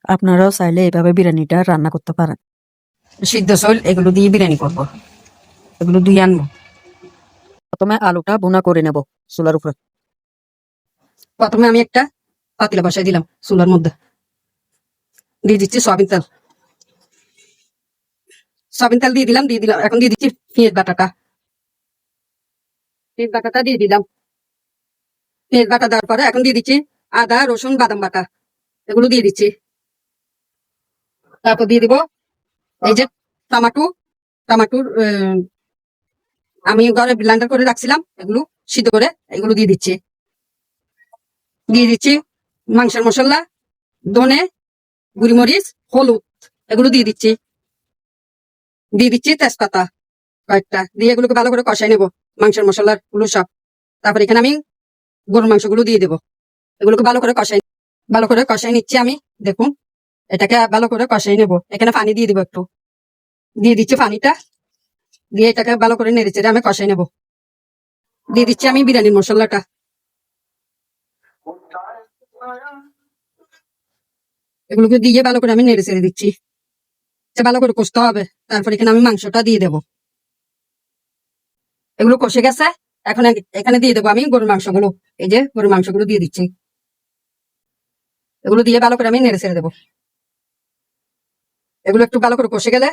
আপনারাও চাইলে এভাবে বিরিয়ানিটা রান্না করতে পারেন। সিদ্ধ চাল এগুলো দিয়ে বিরিয়ানি করবো, এগুলো দিয়ে আনবো। প্রথমে আলুটা ভুনা করে নেব চুলার উপরে। প্রথমে আমি একটা পাতিলা বসাই দিলাম চুলার মধ্যে, দিয়ে দিচ্ছি সয়াবিন তেল। সয়াবিন তেল দিয়ে দিলাম, এখন দিয়ে দিচ্ছি পেঁয়াজ বাটাটা। পেঁয়াজ বাটাটা দিয়ে দিলাম। পেঁয়াজ বাটা দেওয়ার পরে এখন দিয়ে দিচ্ছি আদা রসুন বাদাম বাটা, এগুলো দিয়ে দিচ্ছি। তারপর দিয়ে দিব এই যে টমাটোর আমি ঘরে ব্লেন্ডার করে রাখছিলাম, এগুলো সিদ্ধ করে এগুলো দিয়ে দিচ্ছি। দিয়ে দিচ্ছি মাংসের মশলা, ধনে, গুঁড়িমরিচ, হলুদ, এগুলো দিয়ে দিচ্ছি। দিয়ে দিচ্ছি তেজপাতা কয়েকটা, দিয়ে এগুলোকে ভালো করে কষাই নেবো মাংসের মশলার গুলো সব। তারপর এখানে আমি গরুর মাংসগুলো দিয়ে দেবো, এগুলোকে ভালো করে কষাই নিচ্ছি আমি। দেখুন এটাকে ভালো করে কষাই নেবো। এখানে পানি দিয়ে দিব, একটু দিয়ে দিচ্ছি পানিটা, দিয়ে এটাকে ভালো করে নেড়ে চেড়ে আমি কষাই নেবো। দিয়ে দিচ্ছি আমি বিরিয়ানির মশলাটা, এগুলোকে দিয়ে ভালো করে আমি নেড়ে চেড়ে দিচ্ছি, ভালো করে কষতে হবে। তারপর এখানে আমি মাংসটা দিয়ে দেবো। এগুলো কষে গেছে, এখন এখানে দিয়ে দেবো আমি গরুর মাংসগুলো। এই যে গরুর মাংসগুলো দিয়ে দিচ্ছি, এগুলো দিয়ে ভালো করে আমি নেড়ে ছেড়ে দেবো। এগুলো একটু ভালো করে কষে গেলে,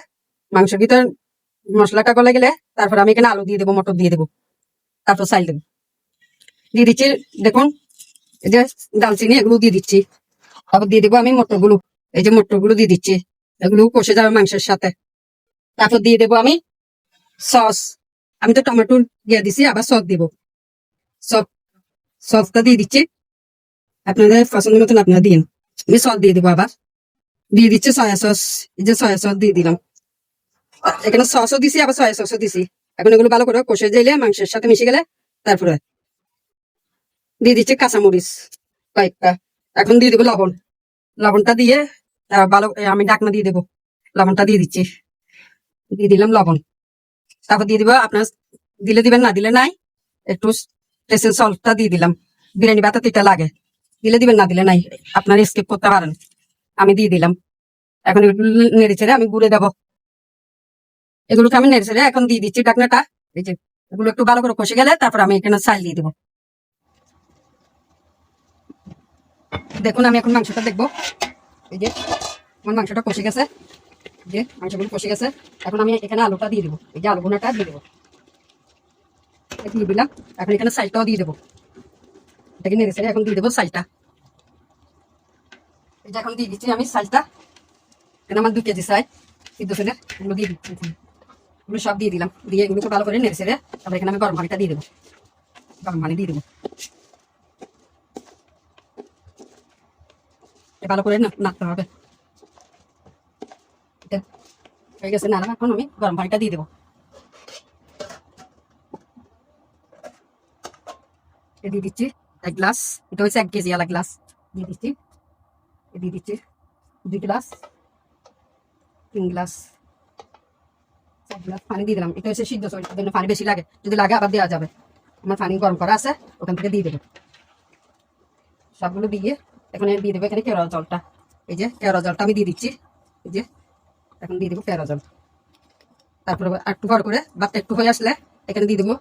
মাংসের ভিতর মশলাটা গলে গেলে, তারপর আমি এখানে আলু দিয়ে দেবো, মটর দিয়ে দেবো, তারপর চাল দেবো। দিয়ে দিচ্ছি দেখুন এই যে দালচিনি, এগুলো দিয়ে দিচ্ছি। তারপর দিয়ে দেবো আমি মটরগুলো, এই যে মটরগুলো দিয়ে দিচ্ছি, এগুলো কষে যাবে মাংসের সাথে। তারপর দিয়ে দেবো আমি সস, আমি তো টমেটো দিয়ে দিছি, আবার সস দিব। সসটা দিয়ে দিচ্ছি, আপনাদের পছন্দ মতন আপনারা দিন। আমি সস দিয়ে দেবো, আবার দিয়ে দিচ্ছি সয়া সস, এই যে সয়া সস দিয়ে দিলাম। এখানে সসও দিছি, আবার সয়া সসও দিছি। এখন এগুলো ভালো করে কষে যাইলে, মাংসের সাথে মিশে গেলে, তারপরে দিয়ে দিচ্ছি কাঁচামরিচ কয়েকটা। এখন দিয়ে দেবো লবণ, লবণটা দিয়ে ভালো আমি ঢাকনা দিয়ে দেবো। লবণটা দিয়ে দিচ্ছি, দিয়ে দিলাম লবণ। তারপর দিয়ে দিব, আপনার দিলে দিবেন, না দিলে নাই। একটু টেস্টিং সল্টটা দিয়ে দিলাম, বিরিয়ানি ভাতে তিতা লাগে, দিলে দিবেন, না দিলে নাই, আপনারা স্কিপ করতে পারেন। আমি দিয়ে দিলাম। এখন এগুলো নেড়ে ছেড়ে আমি গুঁড়ে দেবো। এগুলোকে আমি নেড়ে ছেড়ে এখন দিয়ে দিচ্ছি ঢাকনাটা। এই যে এগুলো একটু ভালো করে কষে গেলে, তারপর আমি এখানে চাল দিয়ে দেবো। দেখুন আমি এখন মাংসটা দেখবো। এই যে আমার মাংসটা কষে গেছে, যে মাংসগুলো কষে গেছে। এখন আমি এখানে আলুটা দিয়ে দেবো, এই যে আলু ভুনাটা দিয়ে দেবো, দিয়ে দিলাম। এখন এখানে চালটাও দিয়ে দেবো, এটাকে নেড়ে ছেড়ে এখন দিয়ে দেবো চালটা। এটা এখন দিয়ে দিচ্ছি আমি চালটা। এখানে আমার 2 কেজি চাল সিদ্ধ ছেলের, এগুলো দিয়ে দিচ্ছি, এগুলো সব দিয়ে দিলাম। দিয়ে এগুলোকে ভালো করে নেড়ে ছেড়ে, তারপর এখানে আমি গরম পানিটা দিয়ে দেবো, গরম পানি দিয়ে দেবো। ভালো করে নাড়তে হবে। এটা হয়ে গেছে নাড়া, এখন আমি গরম পানিটা দিয়ে দেবো। দিয়ে দিচ্ছি 1 গ্লাস, এটা হচ্ছে 1 কেজি আলা গ্লাস। দিয়ে দিচ্ছি 2 গ্লাস, 3 গ্লাস, 4 গ্লাস পানি দিয়ে দিলাম। এটা হচ্ছে সিদ্ধ চালের জন্য পানি বেশি লাগে, যদি লাগে আবার দেওয়া যাবে। আমার পানি গরম করা আছে, ওখান থেকে দিয়ে দেবো। সবগুলো দিয়ে এখন দিয়ে দেবো এখানে কেওড়া জলটা। এই যে কেওড়া জলটা আমি দিয়ে দিচ্ছি, এই যে এখন দিয়ে দেবো কেওড়া জল। তারপরে একটু বড় করে ভাতটা একটু হয়ে আসলে, এখানে দিয়ে দেবো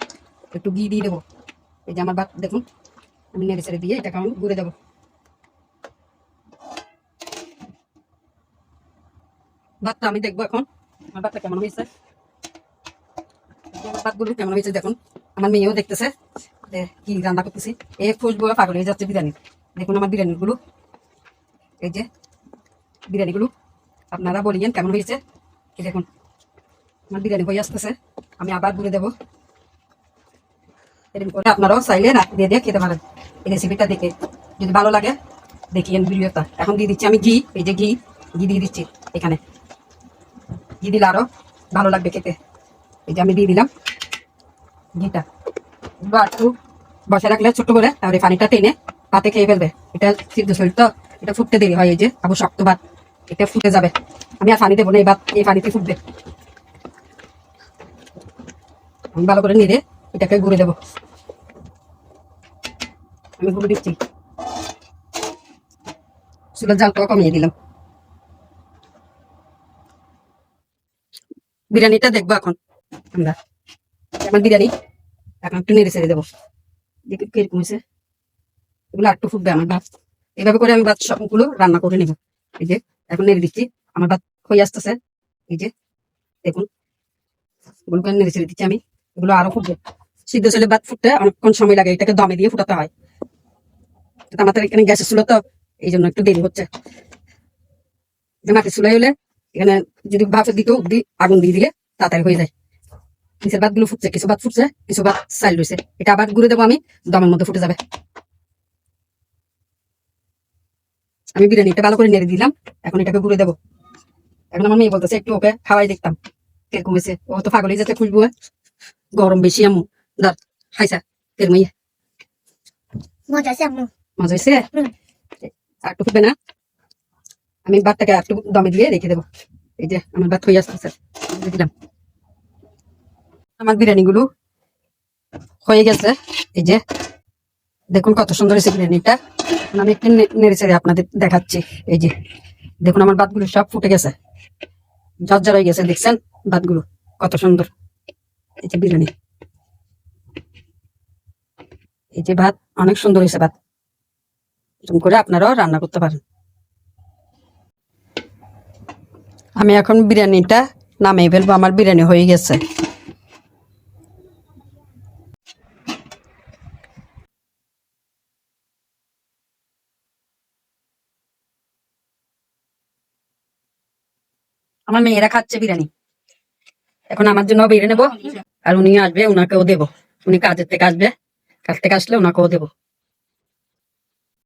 একটু ঘি দিয়ে দেবো। এই যে আমার ভাত দেখুন, আমি নেড়ে ছেড়ে দিয়ে এটাকে আমি গুঁড়ে দেবো। ভাতটা আমি দেখবো এখন আমার ভাতটা কেমন হয়েছে, আমার ভাতগুলো কেমন হয়েছে দেখুন। আমার মেয়েও দেখতেছে যে কি রান্না করতেছি, এই খুশবু পাগল হয়ে যাচ্ছে বিরিয়ানি। দেখুন আমার বিরিয়ানিগুলো, এই যে বিরিয়ানিগুলো আপনারা বলিয়েন কেমন হয়েছে। এই দেখুন আমার বিরিয়ানি হয়ে আসতেছে, আমি আবার গুঁড়ে দেবো। এরকম করে আপনারাও চাইলে রাখি দিয়ে খেতে পারেন। এই রেসিপিটা দেখে যদি ভালো লাগে দেখিয়েন ভিডিওটা। এখন দিয়ে দিচ্ছি আমি ঘি, এই যে ঘি দিয়ে দিচ্ছি এখানে। ঘি দিলে আরো ভালো লাগবে খেতে। এই যে আমি দিয়ে দিলাম ঘিটা। একটু বসে রাখলে ছোট্ট করে, তাহলে পানিটা টেনে ভাতে খেয়ে ফেলবে। এটা সিদ্ধ শরীর তো, এটা ফুটতে দেরি হয়। এই যে আবু শক্ত ভাত, এটা ফুটে যাবে। আমি আর পানি দেবো না, এই ভাত এই পানিতে ফুটবে। আমি ভালো করে নিয়ে এটাকে গুঁড়ে দেবো। আমি গুঁড়ো দিচ্ছি, চুলের জালটাও কমিয়ে দিলাম। বিরিয়ানিটা দেখবো এখন আমরা। আমার বিরিয়ানি এখন একটু নেড়ে ছেড়ে দেবো, দেখি কিরকম হয়েছে। এগুলো একটু ফুটবে আমার ভাত। এইভাবে করে আমি ভাত সবগুলো রান্না করে নেবো। এই যে এখন নেড়ে দিচ্ছি, আমার ভাত হয়ে আসতেছে। এই যে দেখুন, এগুলোকে নেড়ে ছেড়ে দিচ্ছি আমি। এগুলো আরো ফুটবে। সিদ্ধ ছেলে ভাত ফুটতে অনেকক্ষণ সময় লাগে, এটাকে দমে দিয়ে ফুটাতে হয়। তো আমাদের এখানে গ্যাসের চুলা তো, এই জন্য একটু দেরি হচ্ছে। মাটির চুলাই হলে এখানে যদি ভাত দিত আগুন দিয়ে দিলে তাড়াতাড়ি হয়ে যায়। নিচের ভাত গুলো ফুটছে, কিছু ভাত ফুটছে, কিছু ভাত চাইল রয়েছে। এটা আবার ঘুরে দেবো আমি, দমের মধ্যে ফুটে যাবে। আমি বিরিয়ানিটা ভালো করে নেড়ে দিলাম, এখন এটাকে ঘুরে দেবো। এখন আমার মেয়ে বলতেছে একটু ওকে খাওয়াই দেখতাম কিরকম হয়েছে। ও তো পাগলই যাতে খুঁজবো, গরম বেশি আম্মু দাঁত খাইছা কিরকম মজা আছে আম্মু। মজা হয়েছে। আর একটু ফুটবে না, আমি ভাতটাকে একটু দমে দিয়ে রেখে দেবো। এই যে আমার ভাত হয়ে আসতেছে, দিলাম। আমার বিরিয়ানি গুলো হয়ে গেছে। এই যে দেখুন কত সুন্দর হয়েছে বিরিয়ানিটা। এখন আমি একটু নেড়ে চেড়ে আপনাদের দেখাচ্ছি। এই যে দেখুন আমার ভাতগুলো সব ফুটে গেছে, ঝরঝর হয়ে গেছে। দেখছেন ভাতগুলো কত সুন্দর। এই যে বিরিয়ানি, এই যে ভাত অনেক সুন্দর হয়েছে ভাত। এরকম করে আপনারাও রান্না করতে পারেন। আমি এখন বিরিয়ানিটা নামিয়ে ফেলবো, আমার বিরিয়ানি হয়ে গেছে। আমার মেয়েরা খাচ্ছে বিরিয়ানি, এখন আমার জন্য বেড়ে নেবো। আর উনি আসবে, ওনাকেও দেবো। উনি কাজের থেকে আসবে, কাজ থেকে আসলে ওনাকেও দেবো।